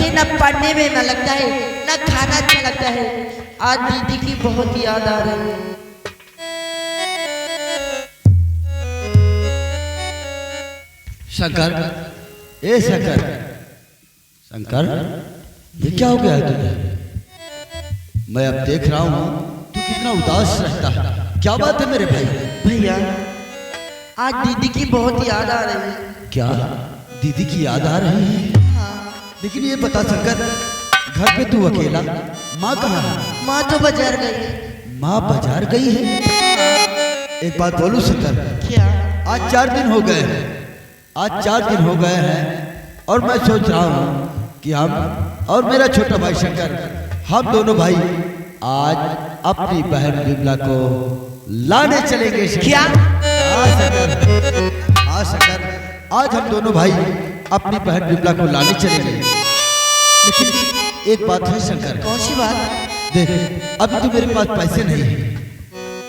कभी न पढ़ने में मन लगता है न खाना अच्छा लगता है। आज दीदी की बहुत याद आ रही है। शंकर, ए शंकर, शंकर, ये क्या हो गया है तुझे? मैं अब देख रहा हूँ तू कितना उदास रहता है। क्या बात है मेरे भाई? भैया आज दीदी की बहुत याद आ रही है। क्या दीदी की याद आ रही है? लेकिन ये बता शंकर, घर पे तू अकेला, माँ कहाँ है? माँ तो बाजार गई है। माँ बाजार गई है? एक बात बोलूं शंकर, क्या? आज 4 दिन हो गए हैं, आज 4 दिन हो गए हैं और मैं सोच रहा हूँ कि हम और मेरा छोटा भाई शंकर, हम दोनों भाई आज अपनी बहन विमला को लाने चलेंगे। क्या? हाँ शंकर, आज हम दोनों भाई अपनी बहन विमला को लाने चलेंगे। लेकिन एक बात है शंकर। कौन सी बात? देख, अभी तो मेरे पास पैसे नहीं है।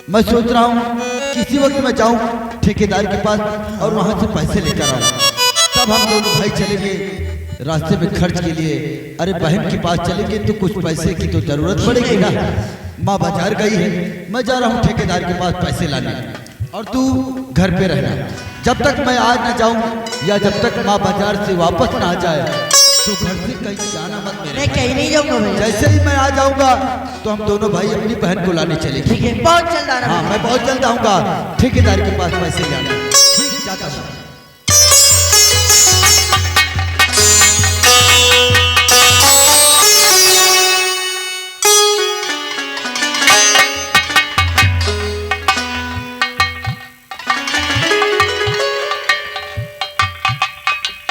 मैं सोच रहा हूँ किसी वक्त मैं जाऊँ ठेकेदार के पास और वहाँ से पैसे लेकर आऊँ, तब हम दोनों भाई चलेंगे रास्ते में खर्च के लिए। अरे बहन के पास चलेंगे तो कुछ पैसे की तो जरूरत पड़ेगी ना। माँ बाजार गई है, मैं जा रहा हूँ ठेकेदार के पास पैसे लाने, और तू घर पे रहना। जब तक मैं आज न जाऊँ या जब तक माँ बाजार से वापस ना आ जाए तो घर से कहीं जाना मत मेरे। मैं कहीं नहीं जाऊंगा भैया। जैसे ही मैं आ जाऊंगा तो हम दोनों भाई अपनी बहन को लाने चलेंगे। ठीक है, बहुत जल्द आना। हाँ, मैं बहुत जल्द आऊंगा ठेकेदार के पास पैसे लाने। ठीक, जाता हूँ।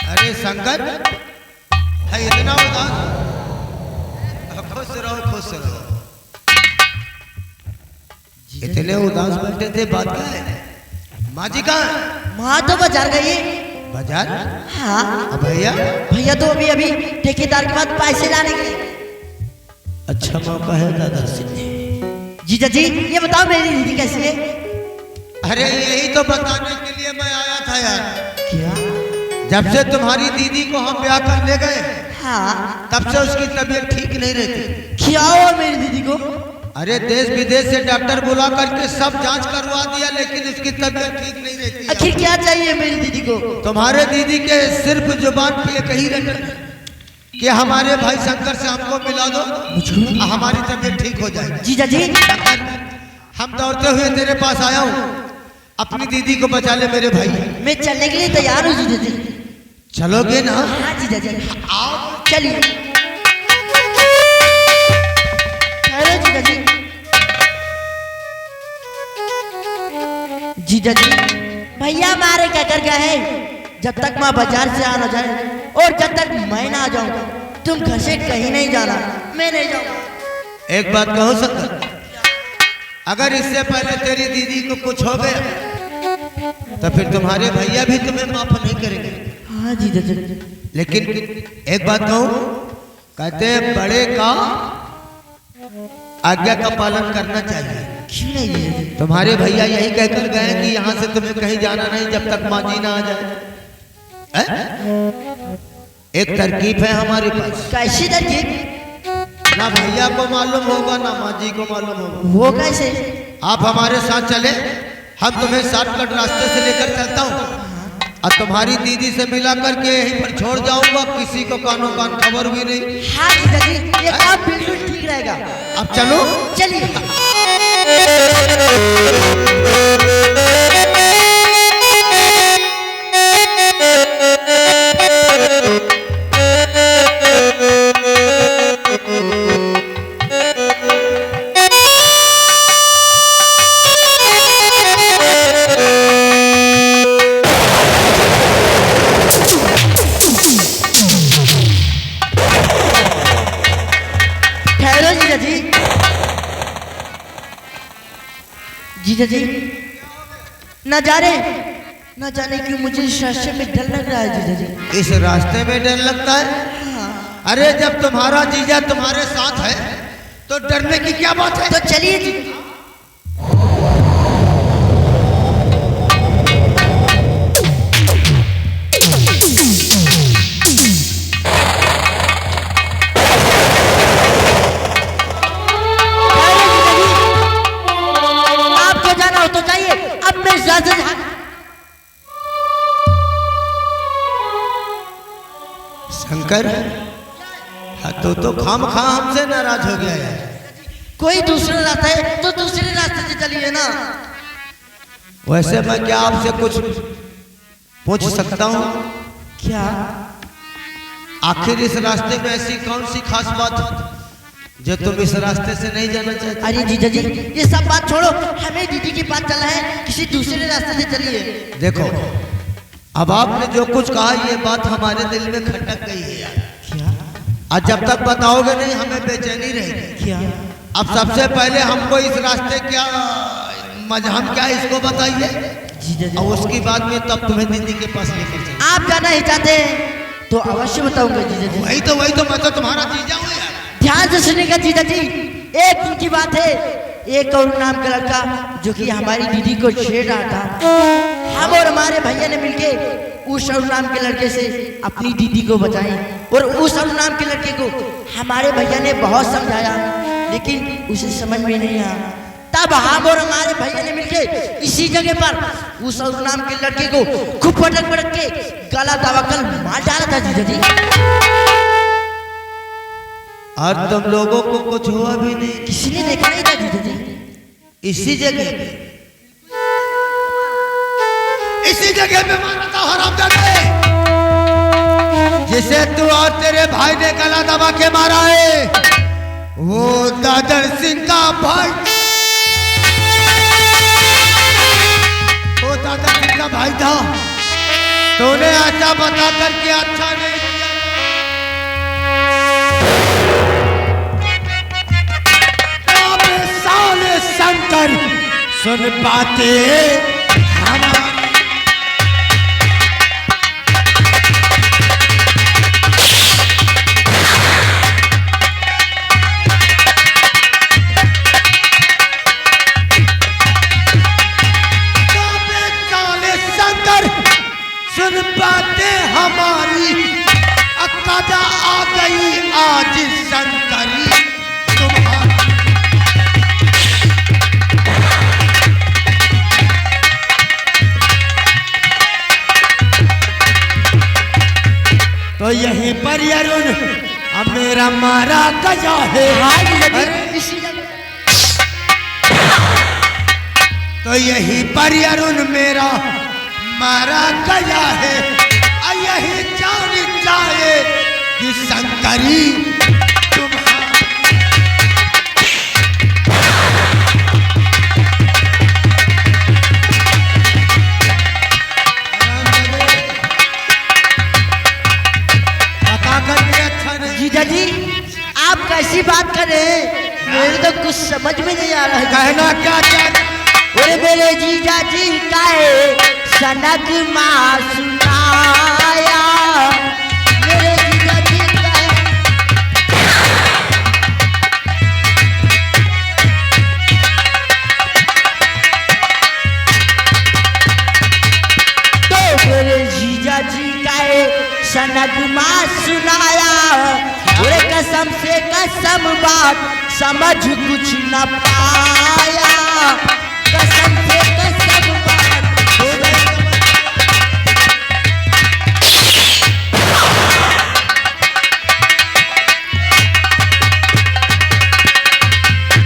अरे शंकर, है इतना उदास? खुश रहो, खुश रहो। इतने उदास बैठे थे, बात क्या है? माँ जी कहाँ है? माँ तो बाजार गई है। बाजार? हाँ। अब भैया? भैया तो अभी ठेकेदार के पास पैसे लाने गए। अच्छा मौका है दादा से। जीजा जी ये बताओ मेरी दीदी कैसी है? अरे यही तो बताने के लिए मैं आया था यार। क्या? जब से तुम्हारी दीदी को हम ब्याह कर ले गए, हाँ। तब से उसकी तबीयत ठीक नहीं रहती। क्या हुआ मेरी दीदी को? अरे देश विदेश से डॉक्टर बुला करके सब जांच करवा दिया, लेकिन उसकी तबीयत ठीक नहीं रहती। आखिर क्या चाहिए मेरी दीदी को? तुम्हारे दीदी के सिर्फ जुबान पे एक ही रटन कि हमारे भाई शंकर से हमको मिला दो, हमारी तबीयत ठीक हो जाए। जीजा जी हम दौड़ते हुए तेरे पास आया हूँ, अपनी दीदी को बचा ले मेरे भाई। मैं चलने के लिए तैयार हूँ जीजा जी। चलोगे ना? हाँ जीजा जी, आओ। चलिए। अरे जीजा जी, जीजा जी भैया हमारे क्या कर गया है? जब तक माँ बाजार से आ ना जाए और जब तक मैं ना आ जाऊँ तुम घर से कहीं नहीं जाना। मैं नहीं जाऊँगा। एक बात कहो शंकर, अगर इससे पहले तेरी दीदी को कुछ हो गया तो फिर तुम्हारे भैया भी तुम्हें माफ नहीं करेंगे। हाँ जीजा जी। लेकिन एक बात कहूं, कहते हैं बड़े का आज्ञा का पालन करना चाहिए। क्यों नहीं जीजा जी? तुम्हारे भैया यही कहकर गए कि यहाँ से तुम्हें कहीं जाना नहीं जब तक माँ जी ना आ जाए। एक तरकीब है हमारे पास। कैसी तरकीब? ना भैया को मालूम होगा ना माँ जी को मालूम होगा। वो कैसे? आप हमारे साथ चले, हम तुम्हें शॉर्टकट रास्ते से लेकर चलता हूँ और तुम्हारी दीदी से मिला करके यहीं पर छोड़ जाऊंगा, किसी को कानों कान खबर भी नहीं। हाँ जीजा जी, ये काम बिल्कुल ठीक रहेगा। अब चलो, चलिए। जीजा जी न जाने क्यों मुझे इस रास्ते में डर लग रहा है जीजा जी। इस रास्ते में डर लगता है? हाँ। अरे जब तुम्हारा जीजा तुम्हारे साथ है तो डरने की क्या बात है? तो चलिए जी। शंकर, हाँ तो खाम खा हमसे नाराज हो गया यार। कोई दूसरा रास्ता है तो दूसरे रास्ते से चलिए ना। वैसे मैं क्या आपसे कुछ पूछ सकता हूँ? क्या? आखिर इस रास्ते में ऐसी कौन सी खास बात है जो तुम इस रास्ते से नहीं जाना चाहते? अरे जीजा जी, ये सब बात छोड़ो, हमें दीदी के पास चलना है, किसी दूसरे रास्ते से चलिए। देखो, अब आपने जो कुछ कहा ये बात हमारे दिल में खटक गई है यार। क्या? आज जब तक बताओगे नहीं हमें बेचैनी रहेगी। क्या? अब सबसे पहले हमको इस रास्ते क्या मजहम क्या है इसको बताइए, जीजा जी, और उसके बाद में तब तुम्हें दीदी के पास लेकर चलेंगे। आप जाना ही चाहते हैं तो अवश्य बताऊंगा जीजा जी। वही तो मैं तो तुम्हारा जीजा हूँ यार। ध्यान से सुनिएगा जीजा जी, एक दिन की बात है, एक और नाम का लड़का जो कि हमारी दीदी को छेड़ रहा था, हम और हमारे भैया ने मिलके उस और नाम के लड़के से अपनी दीदी को बचाई। और उस और नाम के लड़के को हमारे भैया ने बहुत समझाया, लेकिन उसे समझ में नहीं आया। तब हम और हमारे भैया ने मिलके इसी जगह पर उस और नाम के लड़के को खूब पटक पटक के गला दबाकर मार डाला था जीजा जी। और तुम लोगों को कुछ हुआ भी नहीं? किसी ने देखा नहीं था जीजा जी। इसी जगह पे मारा था हरामजादे, जिसे तू और तेरे भाई ने गला दबा के मारा है, वो दादर सिंह का भाई, वो दादर सिंह का भाई था। तूने ऐसा बता करके अच्छा नहीं किया। साले शंकर सुन पाते हमारे बातें हमारी अक्कादा आ गई आज शंकरी तुम्हारी। तो यहीं पर अरुण अब मेरा मारा गया है। तो यहीं पर अरुण मेरा मारा गया है, यही जान जाए कि शंकरी बता करके अच्छा नहीं। जीजा जी, आप कैसी बात कर रहे हैं? मेरे तो कुछ समझ में नहीं आ रहा है। कहना क्या चाहते? अरे मेरे जीजा जी का है सनक माँ सुनाया, मेरे जीजा जी का है। तो मेरे जीजा जी का है सनक माँ सुनाया, और कसम से कसम बात समझ कुछ न पाया, कसम से कसम बात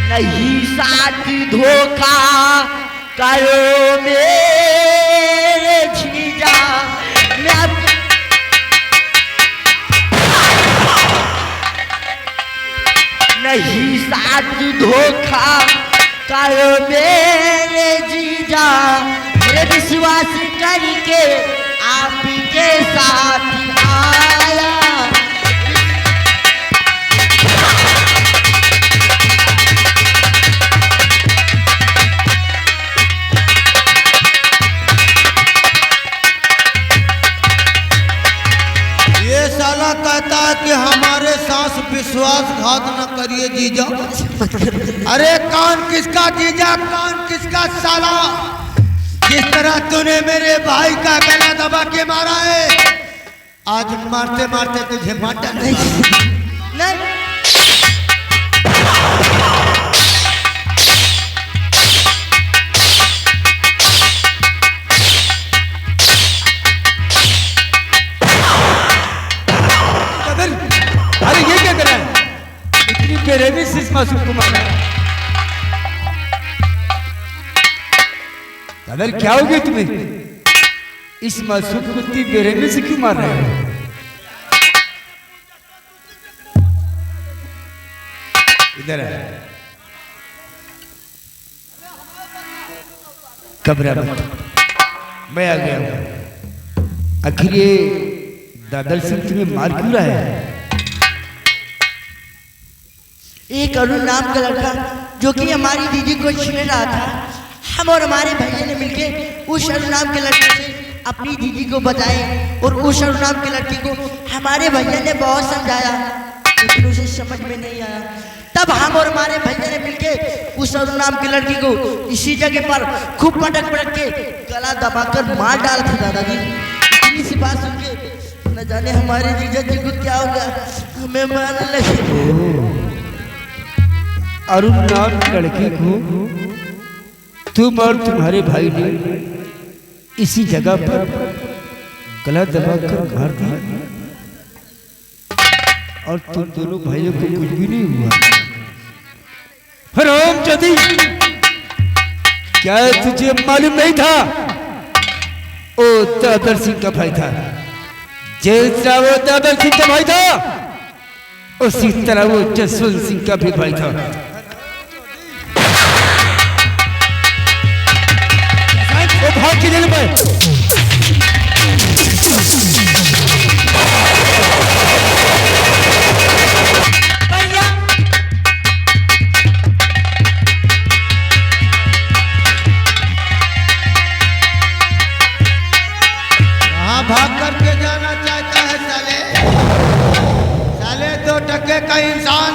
नहीं साथ धोखा करो मेरे जीजा। मैं नहीं साथ धोखा करो मेरे जीजा, मेरे विश्वास करके आप के साथ आया। ये साला कहता है कि हमारे साथ विश्वासघात न करिए जीजा। अरे कौन किसका जीजा, कौन किसका साला? जिस तरह तूने मेरे भाई का गला दबा के मारा है, आज मारते मारते तुझे मार डालेगा। नहीं बेरहमी से इस मासूम को मारा है। दादर क्या हो गया तुम्हें? इस मासूम को इतनी बेरहमी से क्यों मार रहे हो? इधर है, घबरा मत, मैं आ गया हूं। आखिर ये दादर सिंह तुम्हें मार क्यों रहा है? एक अरुण नाम का लड़का जो कि हमारी दीदी को छेड़ रहा था, हम और हमारे भैया ने मिलके उस अरुण नाम के लड़के से अपनी दीदी को बचाए और उस अरुण नाम के लड़की को हमारे भैया ने बहुत समझाया, लेकिन उसे समझ में नहीं आया। तब हम और हमारे भैया ने मिलके उस अरुण नाम की लड़की को इसी जगह पर खूब पटक पटक के गला दबाकर मार डाला था दादाजी। इतनी सी बात सुन के न जाने हमारे जीजा जी को क्या हो गया, हमें मारने लगे। अरुण नाम की लड़की को तुम और तुम्हारे भाई ने इसी जगह पर गला दबाकर मार दिया और तुम दोनों भाइयों को कुछ भी नहीं हुआ। हरामजादी, क्या तुझे मालूम नहीं था ओ दादर सिंह का भाई था? जिस तरह वो दादर सिंह का भाई था उसी तरह वो जसवंत सिंह का भी भाई था। वो भाग के जेल में। कहाँ भाग करके जाना चाहता है साले? साले 2 टके का इंसान।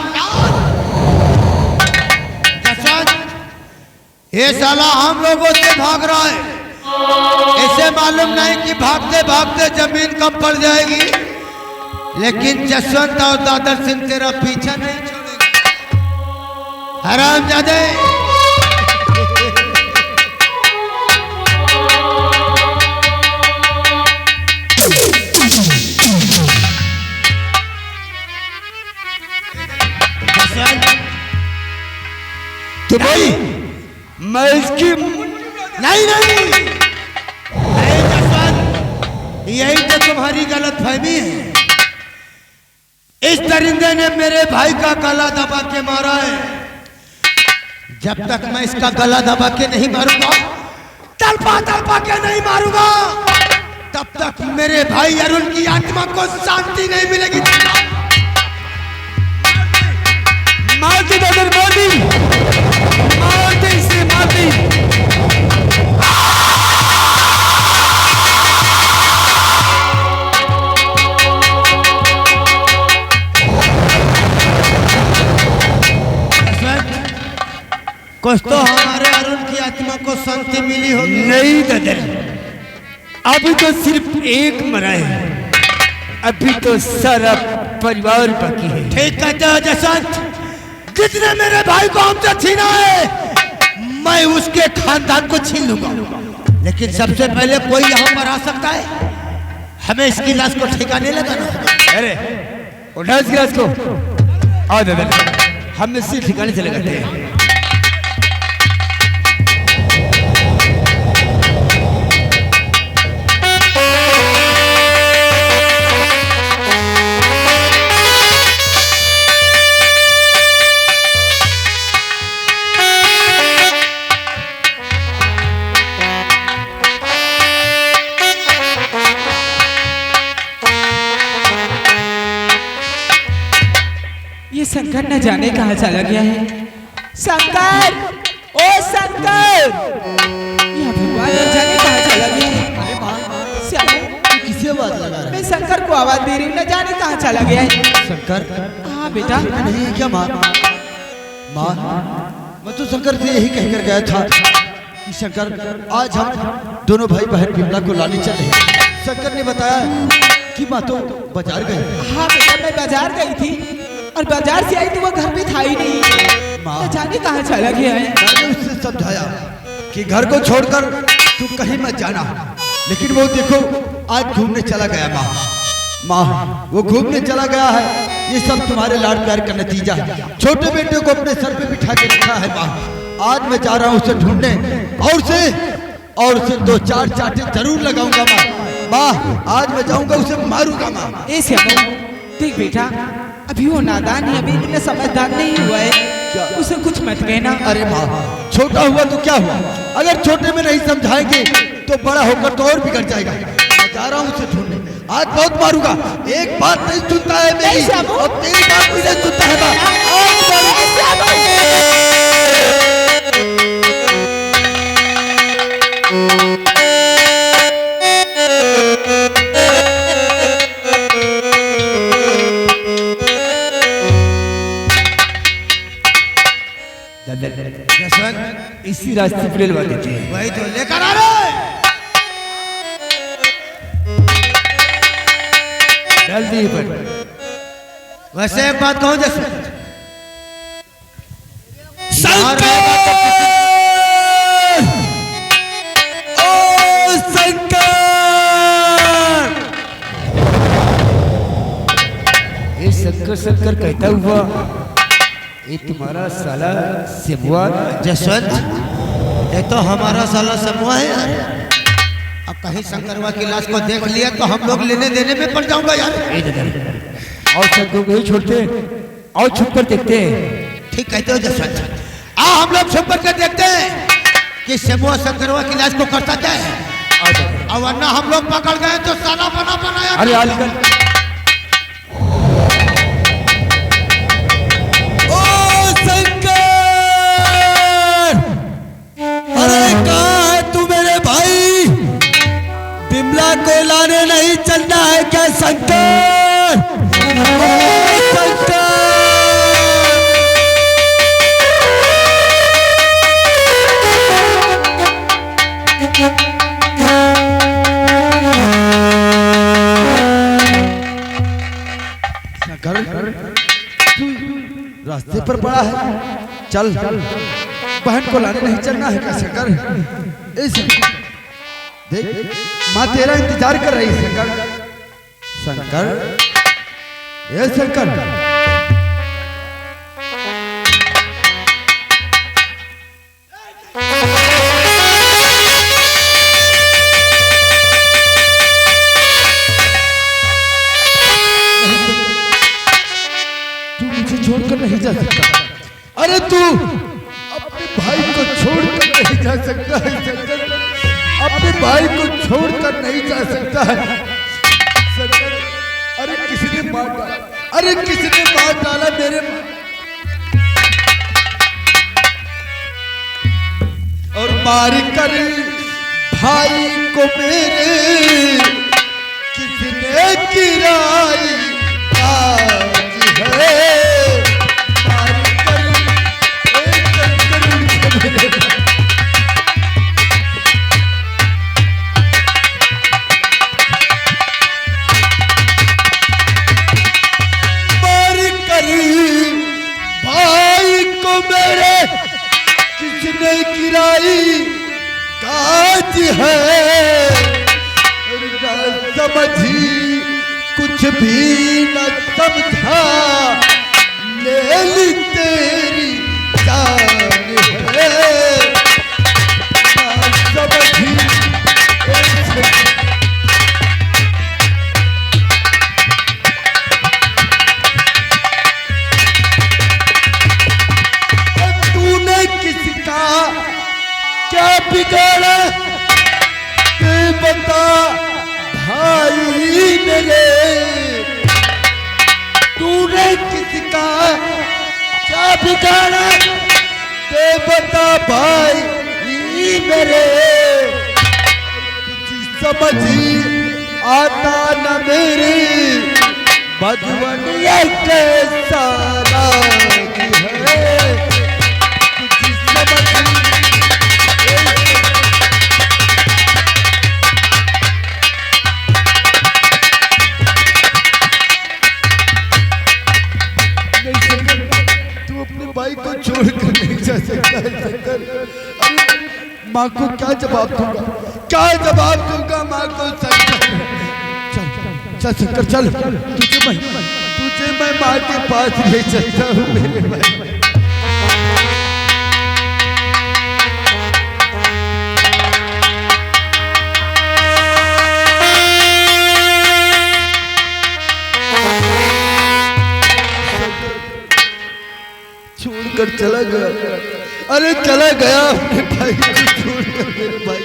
ये साला हम लोगों से भाग रहा है, इसे मालूम नहीं कि भागते भागते जमीन कब पड़ जाएगी, लेकिन जसवंत और दादर सिंह तेरा पीछा नहीं छोड़ेगा। हरामजादे, तो भाई मैं इसकी नहीं जसवंत, यही तो तुम्हारी गलत फहमी है। इस दरिंदे ने मेरे भाई का गला दबा के मारा है। जब तक मैं इसका गला दबा के नहीं मारूंगा, तड़पा के नहीं मारूंगा, तब तक मेरे भाई अरुण की आत्मा को शांति नहीं मिलेगी। मार दी दादर, मार दी, मार दी इसे, मार दी। कुछ तो हमारे अरुण की आत्मा को शांति मिली होगी। नहीं दादर, अभी तो सिर्फ एक मरा है, अभी तो सारा परिवार बाकी है। ठीक कहते हो जसवंत, जितने मेरे भाई को हमसे छीना है मैं उसके खानदान को छीन लूंगा, लेकिन सबसे पहले कोई यहाँ पर आ सकता है, हमें इसकी लाश को ठिकाने लगाना होगा। अरे उठा इस गिलास को, आओ दादर, हम इसी ठिकाने से लगाते हैं। ये शंकर न जाने कहाँ चला गया है। शंकर, ओ शंकर, ये भगवान न जाने कहाँ चला गया है। श्याम, किसे बात लगा रहा है? मैं शंकर को आवाज दे रही हूँ, न जाने कहाँ चला गया है। शंकर हाँ बेटा, नहीं है क्या? माँ मैं तो शंकर से यही कहकर गया था कि शंकर आज हम दोनों भाई बहन विमला को लाने चले हैं। शंकर ने बताया कि माँ तो बाजार गई। हाँ बेटा, मैं बाजार गई थी और बाजार से आई तो वो घर पे था ही नहीं, न जाने कहाँ चला गया है। मैंने उससे समझाया कि घर को छोड़कर तू कहीं मत जाना, लेकिन वो देखो आज घूमने चला गया। माँ वो घूमने चला गया है ये सब तुम्हारे लाड प्यार का नतीजा है। छोटे बेटे को अपने सर पे बिठा के रखा है माँ। आज मैं जा रहा हूँ उसे ढूंढने और उसे 2-4 चाटे जरूर लगाऊंगा माँ। माँ आज मैं जाऊंगा उसे मारूंगा माँ। ए श्यामू देख बेटा, अभी वो नादान है, अभी इतना समझदार नहीं हुआ है, उसे कुछ मत कहना। अरे माँ छोटा हुआ तो क्या हुआ, अगर छोटे में नहीं समझाएंगे तो बड़ा होकर तो और बिगड़ जाएगा। मैं जा रहा हूँ उसे ढूंढने, आज बहुत मारूंगा। एक बात नहीं सुनता है मेरी और तेरी बात भी नहीं सुनता है माँ। आज जसवंत इसी रास्ते पर लगा देते हैं। वही तो लेकर आ रहे। डाल दिए पर वैसे एक बात कहूं जसवंत, ये शंकर शंकर कहता हुआ ये तुम्हारा साला सेबुआ जसवंत ये तो हमारा साला समूह है यार। अब कहीं शंकरवा की लाश को देख लिया तो हम लोग लेने देने में पड़ जाऊंगा यार। और शंकर को ही छोड़ते और छुप कर देखते हैं। ठीक कहते हो जसवंत, हम लोग छुप कर देखते हैं कि समूह शंकरवा की लाश को करता क्या है, और वरना हम लोग पकड़ गए तो साला बना बनाया। अरे आजकल को लाने नहीं चलना है क्या शंकर? शंकर रास्ते पर पड़ा है, चल बहन को लाने नहीं चलना है क्या शंकर? देख माँ तेरा इंतजार कर रही है शंकर। शंकर ये शंकर तू मुझे छोड़कर नहीं जा सकता। अरे तू अपने भाई को छोड़कर नहीं जा सकता है शंकर, अपने भाई को छोड़कर नहीं जा सकता है। अरे किसने मार डाला, अरे किसने मार डाला मेरे और मार कर भाई को मेरे किसने गिराई आज है। मार कर किसने गिराई काज है, समझी कुछ भी न समझा ले ली तेरी जान है। समझी क्या बिगाड़ा तू बता भाई मेरे, तूने किसका क्या बिगाड़ा तू बता भाई मेरे। कुछ समझ आता न मेरी मधुबन ये कैसा राग है। कुछ समझ भाई को छोड़कर नहीं जा सकता है शंकर। माँ को क्या जवाब दूंगा, क्या जवाब दूंगा माँ को शंकर। चल चल शंकर चल, तुझे मैं माँ के पास ले चलता हूँ मेरे भाई। छोड़कर चला गया, अरे चला गया अपने भाई को छोड़कर मेरे भाई।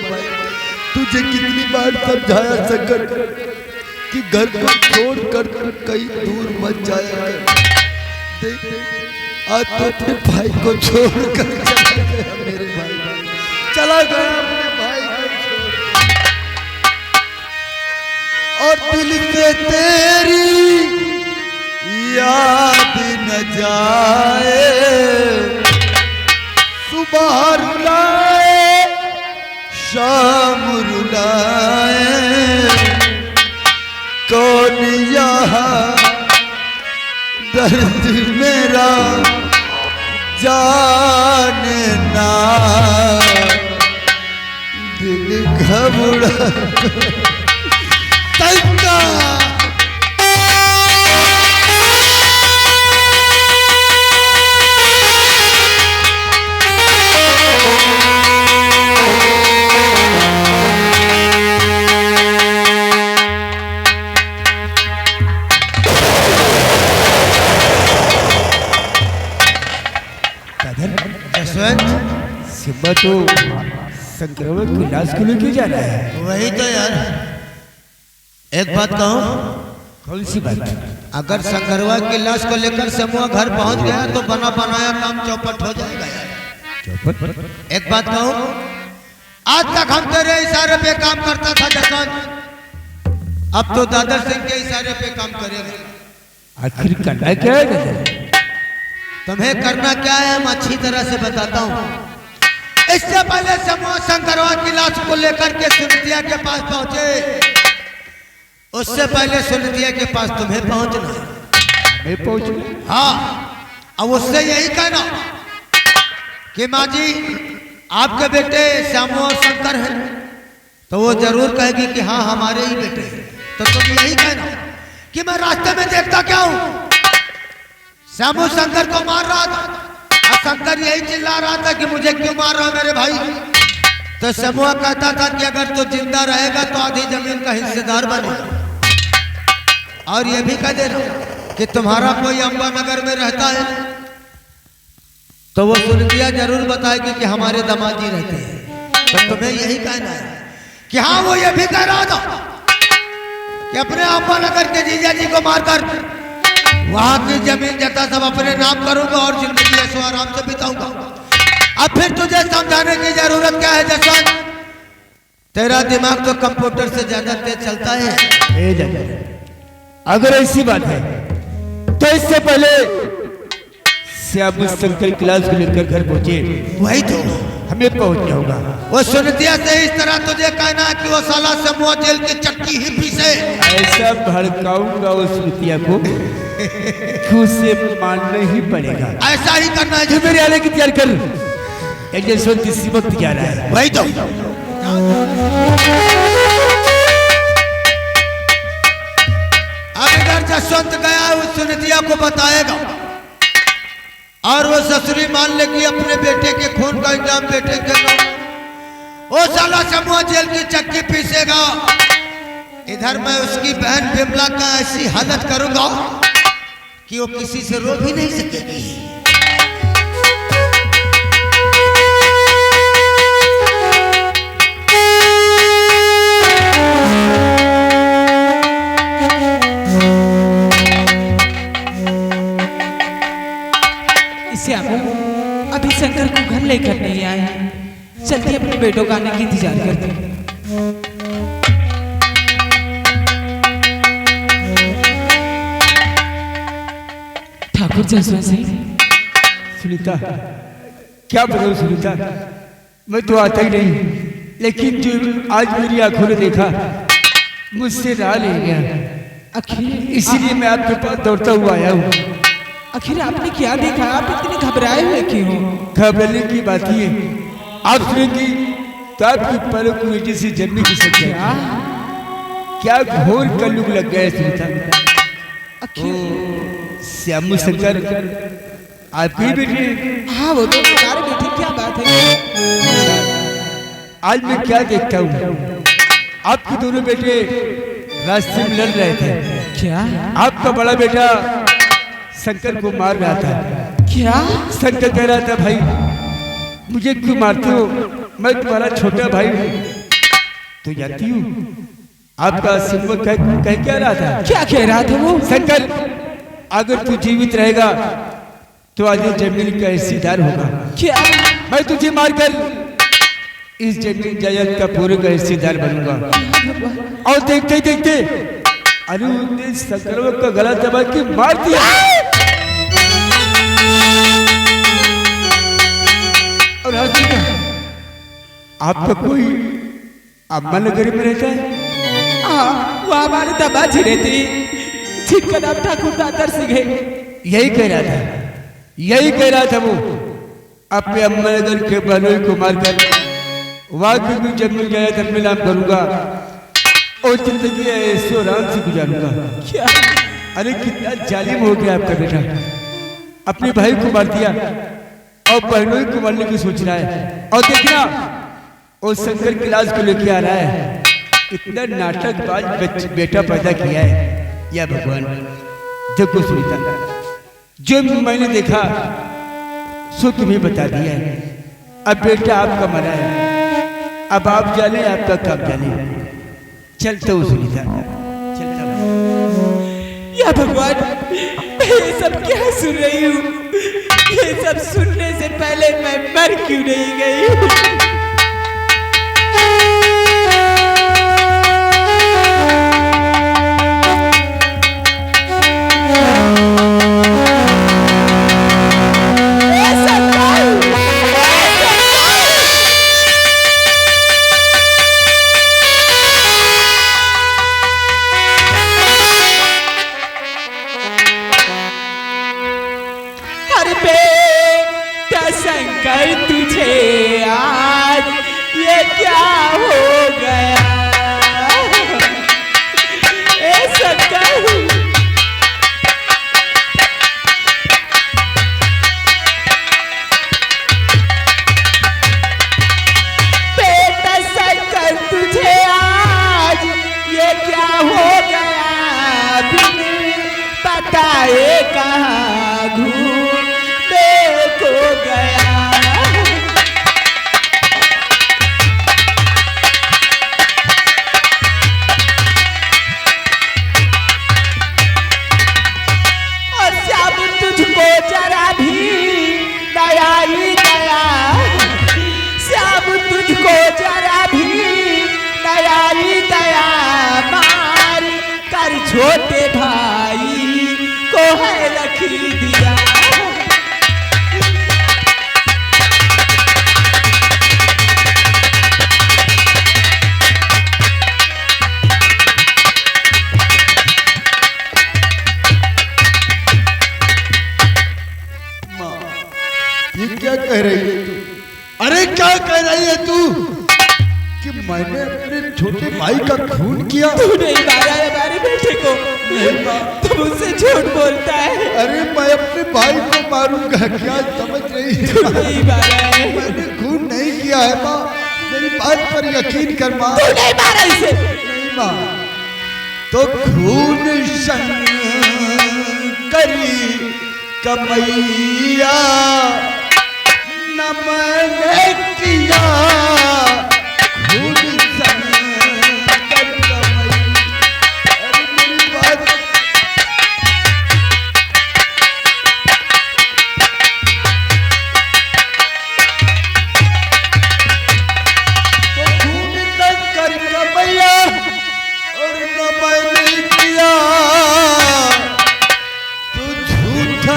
तुझे कितनी बार समझाया शंकर कि घर को छोड़कर कहीं दूर मत जाया कर। देख आज तो अपने भाई को छोड़कर चला गया मेरे भाई, चला गया अपने भाई को छोड़। और दिल से तेरी याद न जाए, सुबह रुलाए शाम रुलाए, कौन यहाँ दर्द मेरा जाने ना, दिल घबरा तंगा। सिम्बा तो संक्रमण को इलाज के लिए क्यों जा रहा है? वही तो यार, एक बात कहूँ। कौन सी बात? अगर संगरवा की लाश को लेकर समूह घर पहुंच गया तो बना बनाया काम चौपट हो जाएगा यार। चौपट? एक बात कहूँ, आज तक हम तेरे इशारे पे काम करता था जसवंत, अब तो दादर सिंह के इशारे पे काम करेगा। आखिर करना क्या है दादा? तुम्हें करना क्या है हम अच्छी तरह से बताता हूँ। इससे पहले समूह शंकरवा की लाश को लेकर के सुनतिया के पास पहुंचे, उससे पहले सुनतिया के पास तुम्हें पहुंचना है। मैं पहुंचू? हाँ, अब उससे यही कहना कि माँ जी आपके बेटे श्यामू और शंकर हैं, तो वो जरूर कहेगी कि हाँ हमारे ही बेटे हैं। तो तुम यही कहना कि मैं रास्ते में देखता क्या हूँ, श्यामू शंकर को मार रहा था और शंकर यही चिल्ला रहा था कि मुझे क्यों मार रहा है मेरे भाई। तो श्यामू कहता था कि अगर तू जिंदा रहेगा तो आधी जमीन का हिस्सेदार बनेगा, और ये भी कह देना कि तुम्हारा कोई अंबा नगर में रहता है तो वो सुनतिया जरूर बताएगी कि हमारे दामाद जी रहते हैं। तो तुम्हें यही कहना है कि हाँ, वो ये भी कह रहा था कि अपने अंबा नगर के जीजा जी को मारकर वहां की जमीन जता सब अपने नाम करूंगा और जिंदगी ऐसो आराम से बिताऊंगा। अब फिर तुझे समझाने की जरूरत क्या है जसवंत, तेरा दिमाग तो कंप्यूटर से ज्यादा तेज चलता है। अगर ऐसी बात है तो इससे पहले श्याम शंकर क्लास को लेकर घर पहुंचे, वही तो हमें पहुंचना होगा। वो सुनतिया से इस तरह तुझे कहना है कि वो साला समूह जेल की चक्की ही पीसे। ऐसा भड़काऊंगा उस रुतिया को कि उसे मानना ही पड़ेगा। ऐसा ही करना है जो मेरे आने की तैयार कर, यशवंत इसी वक्त क्या रहा है। वही तो अब इधर जसवंत गया उस सुनतिया को बताएगा और वो ससुरी मान लेगी अपने बेटे के खून का इंजाम बेटे के नाम। वो साला समूह जेल की चक्की पीसेगा, इधर मैं उसकी बहन बिमला का ऐसी हालत करूंगा कि वो किसी से रो भी नहीं सकेगी। श्यामू अभी शंकर को घर लेकर नहीं आए हैं, चलते अपने बेटों का आने की इंतजार करते हैं। ठाकुर जसवंत सिंह। सुनीता, क्या बताऊं सुनीता, मैं तो आता ही नहीं, लेकिन जो आज मेरी आंखों ने देखा मुझसे रहा नहीं गया। आखिर इसीलिए मैं आपके पास दौड़ता हुआ आया हूँ। आखिर आपने क्या देखा? आप इतने घबराए हुए क्यों हो? घबराने की बात ही है, आप सुनेंगी तो आपकी पलक को नीचे से जन्म की सच्चाई। क्या घोर कलयुग लग गया सुनीता। श्यामू शंकर आपकी बेटी? हाँ वो तो हमारे बेटे, क्या बात है। आज मैं क्या देखता हूँ, आपके दोनों बेटे रास्ते में लड़ रहे थे। क्या आपका बड़ा बेटा शंकर को मार रहा था। क्या शंकर कह रहा था, भाई मुझे क्यों मारते हो, मैं तुम्हारा छोटा भाई हूँ। तो जानती हूँ आपका सिंह कह क्या रहा था? क्या कह रहा था वो? शंकर अगर तू जीवित रहेगा तो आज जमीन का हिस्सेदार होगा। क्या मैं तुझे मारकर इस जमीन जायदाद का पूरे का हिस्सेदार बनूंगा। और देखते देखते अरे उसने शंकर का गला दबा के मार दिया। और आपका कोई अम्मा नगर में रहता है? हाँ वो हमारे दबाजी रहती, जिनका नाम ठाकुर दादर सिंह है। यही कह रहा था, यही कह रहा था वो अपने अम्मा नगर के बहनों को मारकर वहां की भी जमीन जायदाद अपने नाम करूंगा और जिंदगी ऐसे आराम से गुजारूंगा। क्या अरे कितना जालिम हो गया आपका बेटा, अपने भाई को मार दिया और बहनों को मारने की सोच रहा है। और देखना वो शंकर की लाश को लेके आ रहा है। इतना नाटकबाज बेटा पैदा किया है या भगवान। देखो सुनीता, जो मैंने देखा सो तुम्हें बता दिया है। अब बेटा आपका मरा है, अब आप जाने आपका काम जाने। चलता हूँ सुनीता, चलता हूँ। या भगवान, मैं ये सब क्या सुन रही हूँ? ये सब सुनने से पहले मैं मर क्यों नहीं गई? शंकर तुझे आज ये क्या हो गया? ए शंकर, बेटा शंकर तुझे आज ये क्या हो गया? बिन बताए कहाँ घूमने को गया? तुझको जरा भी दया ही दया, श्याम तुझको जरा भी दया ही दया, मार कर छोटे भाई को है रखी दिया। ये क्या कह रही है तू? अरे क्या कह रही है तू कि मैंने अपने छोटे भाई का खून किया? तू नहीं मारा है हमारे बेटे को, तुम मुझसे झूठ बोलता है। अरे मैं अपने भाई को मारूंगा क्या समझ रही है? तू नहीं मारा है, मैंने खून नहीं किया है माँ, मेरी बात पर यकीन कर माँ। तू नहीं मारा इसे। नहीं माँ, तो खून शंकरी कमैया न मैंने किया, खून शंकर कमैया। अरे मेरी बात तो खून शंकर कमैया और न मैंने किया,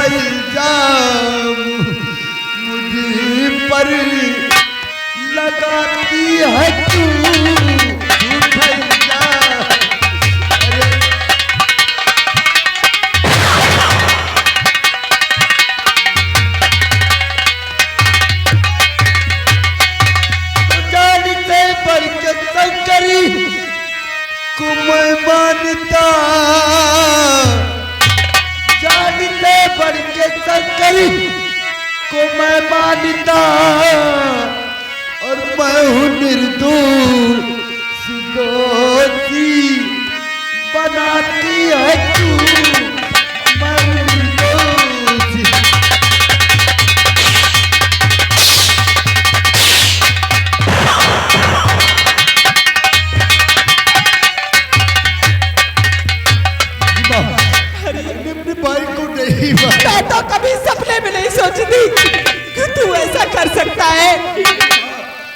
इल्जाम मुझ पर को मैं मानता और मैं हूँ निर्दोष दोषी बनाती है तू मैं हूँ निर्दोष। अपने भाई को नहीं मारा। मैं तो कभी सपने में नहीं सोचती कि तू ऐसा कर सकता है।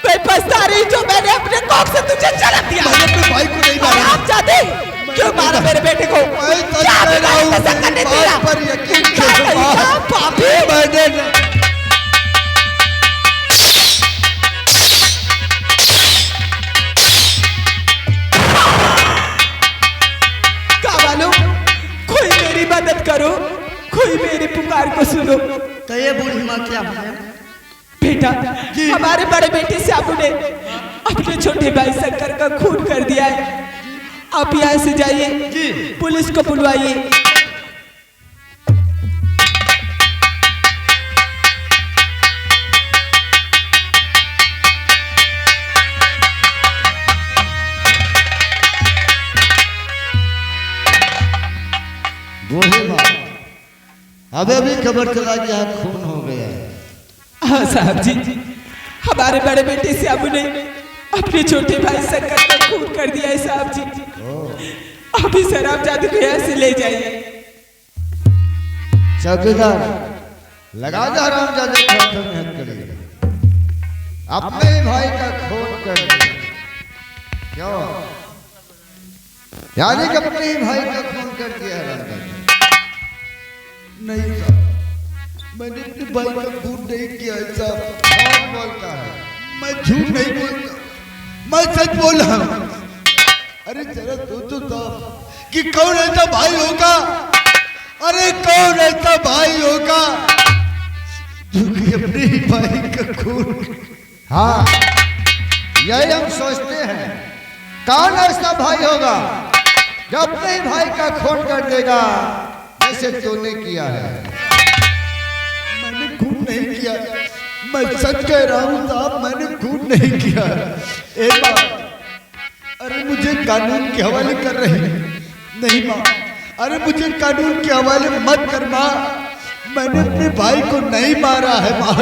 मैं पछता रही जो मैंने अपने कोख से तुझे जन्म दिया। मैंने अपने भाई को नहीं मारा। आप जाते क्यों मारा मेरे बेटे को? मैं सच क्या कह रहा हूँ, ऐसा करने बात दिया? पर यकीन क्या करो, कही बात। था, पापी? मैंने क्या मालूम, कोई मेरी मदद करो, कोई मेरी पुकार को सुनो। तो ये बूढ़ी माँ क्या है? बेटा, हमारे बड़े बेटे श्यामू ने अपने छोटे भाई शंकर का खून कर दिया है। आप यहाँ से जाइए, पुलिस को बुलवाइए। बूढ़ी माँ अबे अभी खबर चला कि यहाँ खून हो गया है। हाँ साहब जी, हमारे बड़े बेटे श्यामू ने अपने छोटे भाई शंकर का खून कर दिया है साहब जी। आप ही शराब जादू को यहाँ से ले जाइए। चौकीदार लगा दे हरामजादे को हाथों में हाथ करेगा। अपने ही भाई का खून कर दिया। क्यों? यानी कि अपने ही भाई का खून कर दिया हरामजादे। नहीं साहब, मैंने अपने भाई का खून नहीं किया है साहब। कौन बोलता है? मैं झूठ नहीं बोलता, मैं सच बोल रहा हूँ। अरे जरा सोचो साहब कि कौन ऐसा भाई होगा, अरे कौन ऐसा भाई होगा जो कि अपने ही भाई का खून। हाँ यही हम सोचते हैं, कौन ऐसा भाई होगा जो अपने ही भाई का खून कर देगा जैसे तूने किया है। मैंने खून नहीं किया, मैं सच कह रहा हूँ साहब, मैंने खून नहीं किया। एक बार अरे मुझे कानून के हवाले कर रहे हैं। नहीं माँ, अरे मुझे कानून के हवाले मत कर माँ। मैंने अपने भाई को नहीं मारा है माँ,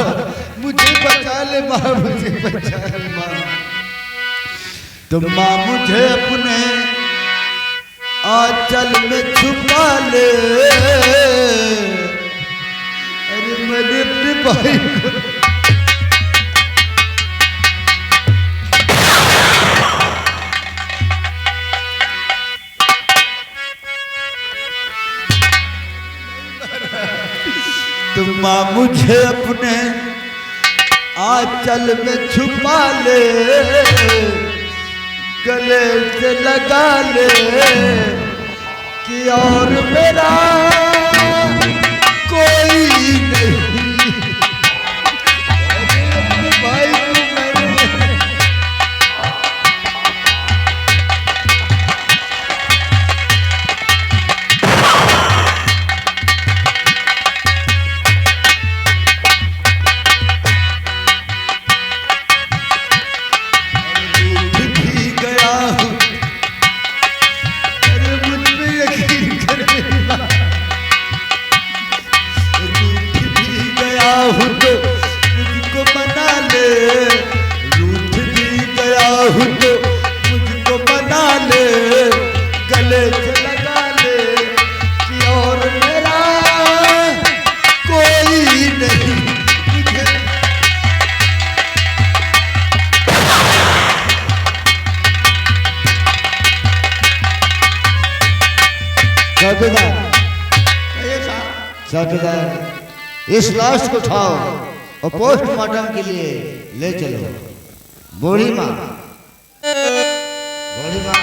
मुझे बचा ले माँ, मुझे बचा ले माँ। तो माँ मुझे अपने आंचल में छुपा ले। अरे मैंने अपने भाई को तुम माँ मुझे अपने आंचल में छुपा ले, गले से लगा ले कि और मेरा कोई नहीं। अपने भाई को मैंने चौकीदार इस लाश को उठाओ और पोस्टमार्टम के लिए ले चलो। बूढ़ी माँ, बूढ़ी माँ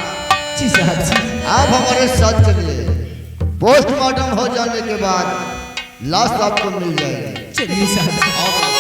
जी साहब जी। आप हमारे साथ चलिए। पोस्टमार्टम हो जाने के बाद लाश आपको मिल जाएगी। चलिए साहब जी। आओ।